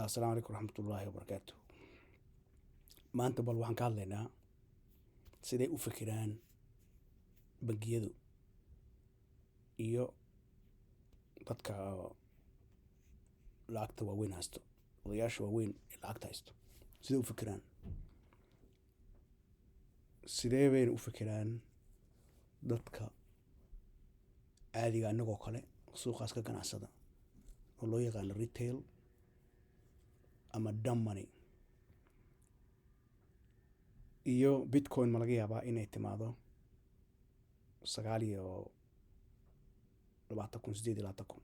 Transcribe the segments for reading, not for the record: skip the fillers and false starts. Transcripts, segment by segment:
السلام عليكم ورحمة الله وبركاته. maanta bal waxaan ka hadlaynaa siday u fikiraan bangiyadu iyo dadka lacagta waaweyn haysto, odayaasha waaweyn ee lacagta haysto siday u fikiraan, sidee bayna u fikiraan dadka caadiga anagoo kale suuqaas ka ganacsada oo loo yaqaano retail ama dumb money. iyo bitcoin ma laga yaabaa inay timaado 9,20,8,000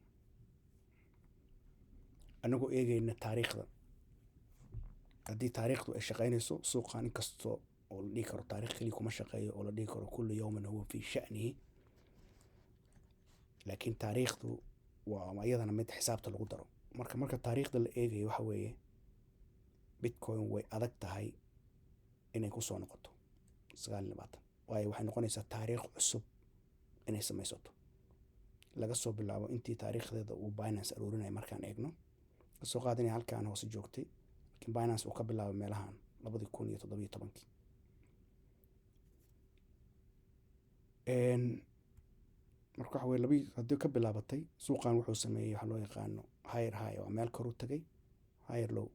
anagoo eegayna taariikhda. haddii taariikhdu ay shaqaynayso suuqan inkastoo oo la dhihi karo taariikh keli kuma shaqeeyo oo la dhihi karo kullu yawmin huwa fi sha'nihi, laakiin taariikhdu waa iyadana mid xisaabta lagu daro. marka taariikhda la eegayo waxa weeye bitcoin way adag tahay inay ku soo noqoto 9,20, waayo waxay noqonaysaa taariikh cusub inay samaysato laga soo bilaabo intii taariikhdeeda uu Binance aruurinay. markaan eegno kasoo qaadanaya halkaan hoose joogtay, laakiin Binance uu ka bilaabay meelahan 2017. marka waxa weye haddii ka bilaabatay suuqan wuxuu sameeyey waxa loo yaqaano higher high, waa meel kor u tagay, higher low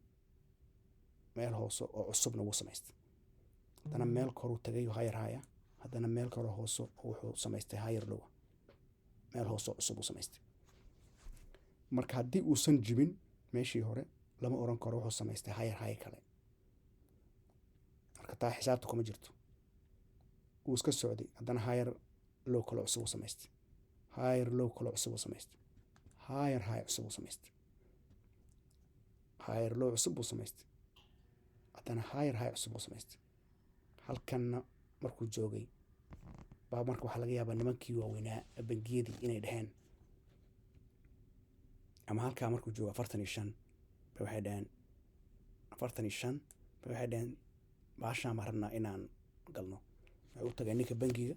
meel hoose oo cusubna wuu samaystay, haddana meel kor u tagay higher high, haddana meel kor hoose wuxuu samaystay higher low, meel hoose oo cusub uu samaystay. marka haddii uusan jibin meeshii hore lama oran karo wuxuu samaystay higher high kale, marka taa xisaabta kuma jirto. wuu iska socday, haddana higher low kale cusub uu samaystay, higher low kale cusub uu samaystay, higher high cusub uu samaystay, higher low cusub uu samaystay, haddana higher high cusub uu samaystay. halkanna markuu joogay baa marka waxaa laga yaabaa nimankii waaweynaa bangiyadii inay dhaheen, ama halkaa markuu joogo 45 bay waxay dhaheen 45 bay waxay dhaheen baashaan baan rabnaa inaan galno. waxay u tageen ninka bangiga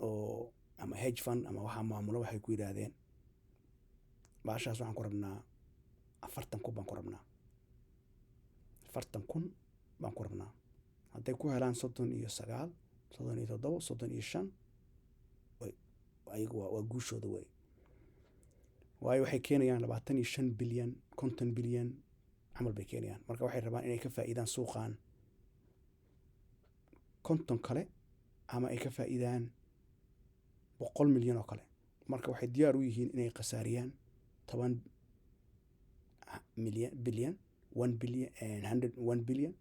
oo ama hedge fund ama waxaa maamulo, waxay ku yidhaahdeen baashaas waxaan ku rabnaa 40,000 baan ku rabnaa, 40,000 baan ku rabnaa. hadday ku helaan 39, 37, 35 ayagu waa guushooda wey, waayo waxay keenayaan 25 bilyan 50 bilyan camal bay keenayaan. marka waxay rabaan inay ka faa'iidaan suuqan 50 kale ama ay ka faa'iidaan 100 milyan oo kale. marka waxay diyaar u yihiin inay khasaariyaan 10 bilyan 1 bilyan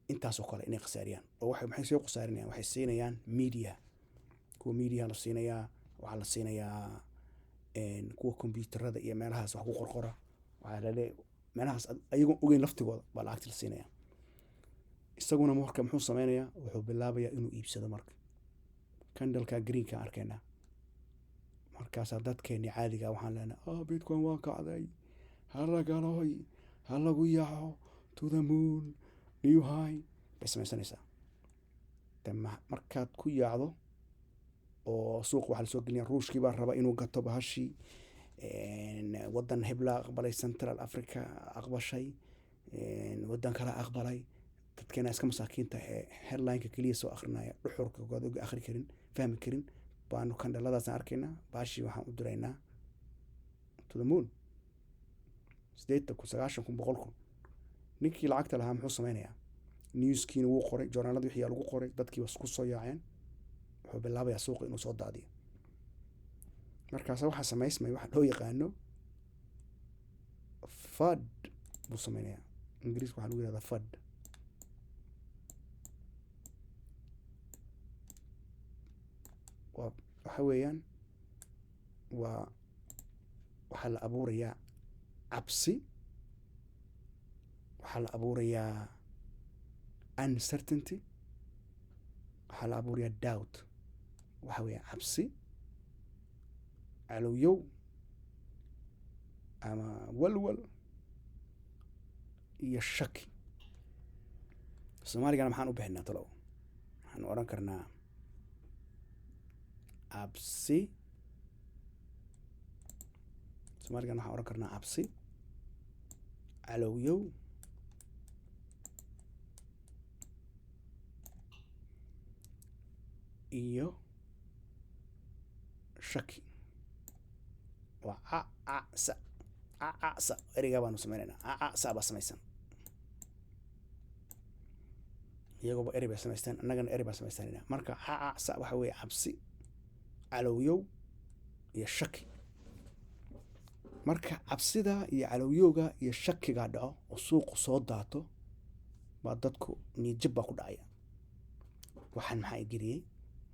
intaasoo kale inay khasaariyaan. oo maxay soo khasaarinayaan? waxay siinayaan media, kuwa media la siinayaa, waxaa la siinayaa kuwa kombiyuutarada iyo meelahaas wax ku qorqora, waxaa laleeyahay meelahaas ayagoon ogeyn laftigooda baa lacagta la siinayaa. isaguna marka muxuu sameynayaa? wuxuu bilaabayaa inuu iibsado. marka candleka greenka arkaynaa, markaasaa dadkeeni caadiga waxaan leenahay bitcoin waa kacday, hala galoy, ha lagu yaaco to the moon, new high bay samaysanaysaa. markaad ku yaacdo oo suuq waxaa lasoo gelinaya ruushkii baa raba inuu gato bahashii, wadan hebla aqbalay, Central Africa aqbashay, wadan kale aqbalay. dadkeena iska masaakiinta headlineka keliya soo akrinaya, dhuxurka goad uga akhri karin, fahmi karin, baanu kandhaladaasaan arkaynaa. bahashii waxaan u diraynaa to the moon 80,000, 90,000, 100,000. ninkii lacagta lahaa muxuu sameynayaa? newskiina wuu qoray, joornaaladii wixii lagu qoray, dadkii was ku soo yaaceen, wuxuu bilaabayaa suuqa inuu soo daadiyo. markaas waxaa samaysmay waxa loo yaqaano FUD buu sameynayaa. ingiriiska waxaa lagu yidhahdaa FUD. waxa weeyaan waxaa la abuurayaa cabsi, waxaa la abuurayaa uncertainty, waxaa la abuurayaa doubt. waxa weeye cabsi, calowyow ama walwal iyo shaki. soomaaligana maxaan u bixinaa talow? waxaan oran karnaa cabsi soomaaligan waxaan oran karnaa cabsi, calowyow, iyo shaki. waa acasa acasa ereygaa baanu sameynaynaa. acasa baa samaysan, iyagoba erey bay samaysteen, annagana erey baa samaysanayna. marka acasa waxa weeye cabsi, calowyow iyo shaki. marka cabsida iyo calowyowga iyo shakigaa dhaco oo suuqu soo daato baa dadku niyadjab baa ku dhacaya. waxaan maxaa geliyey,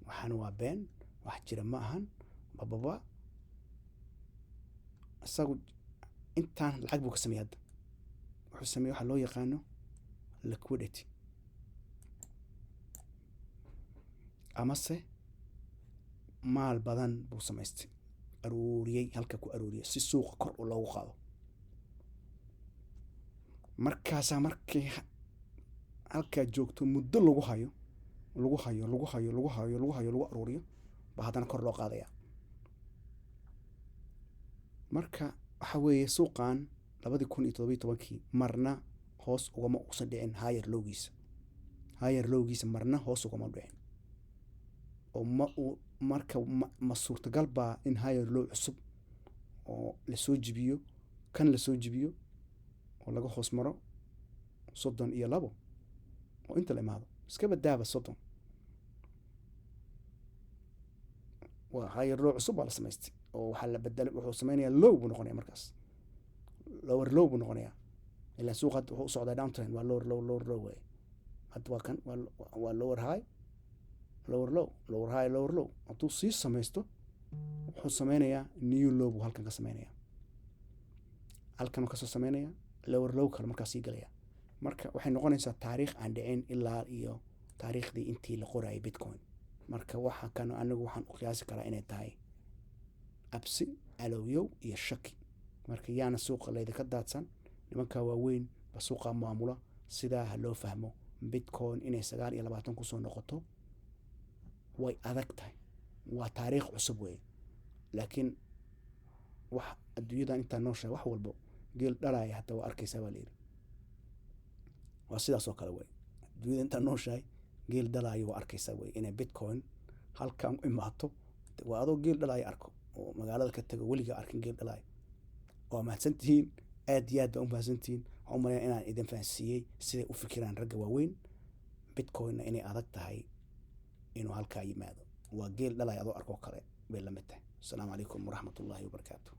waxaan waa been, wax jira ma ahan, bababa. isagu intaan lacag buu ka sameeyey. hadda wuxuu sameeyey waxaa loo yaqaano liquidity, amase maal badan buu samaystay, aruuriyey, halka ku aruuriyey si suuqa kor u loogu qaado. markaasaa markii halkaa joogto muddo lagu hayo lagu aruuriyo baa haddana kor loo qaadaya. marka waxa weeye suuqan 2017 marna hoos ugama uusan dhicin higher lowgiisa marna hoos ugama dhicin. oo ma suurtagal baa in higher low cusub oo lasoo jibiyo oo laga hoos maro 32 oo inta la imaado iska badaaba 30. waa higher low cusub baa la samaystay oo waxaa la bedelay, wuxuu sameynayaa low buu noqonayaa markaas, lower low buu noqonayaa. ilaa suuqa hadda wuxuu u socdaa downtrend, waa lower low way. hadda waa kan waa lower high lower low. hadduu sii samaysto wuxuu sameynayaa new low buu halkan ka sameynayaa, halkan kasoo sameynaya lower low kale markaa sii galaya. marka waxay noqonaysaa taariikh aan dhicin ilaa iyo taariikhdii intii la qorayay bitcoin. marka waxa kan anigu waxaan u qiyaasi karaa inay tahay cabsi, calowyow iyo shaki. marka yaana suuqa laydinka daadsan, nimankaa waaweyn ba suuqa maamula. sidaa ha loo fahmo, bitcoin inay 29 kusoo noqoto way adag tahay, waa taariikh cusub wey. laakiin wax adduunyadan intaa nooshahay wax walbo geel dhalaya hataa waa arkaysaa baa layidhi. waa sidaas oo kale wey, adduunyada intaa nooshahay geel dhalaayo waa arkaysaa wey. inay bitcoin halkan u imaato waa adoo geel dhalaayo arko oo magaalada ka tago weligaa arkin geel dhalaayo. waa mahadsantihiin, aad iyo aad baa u mahadsantihiin. waxaan u malaynaya inaan idin fahansiiyey siday u fikiraan ragga waaweyn. bitcoinna inay adag tahay inuu halkaa yimaado, waa geel dhalaayo adoo arkoo kale bay la mid tahay. asalaamu calaykum waraxmatullaahi wabarakaatu.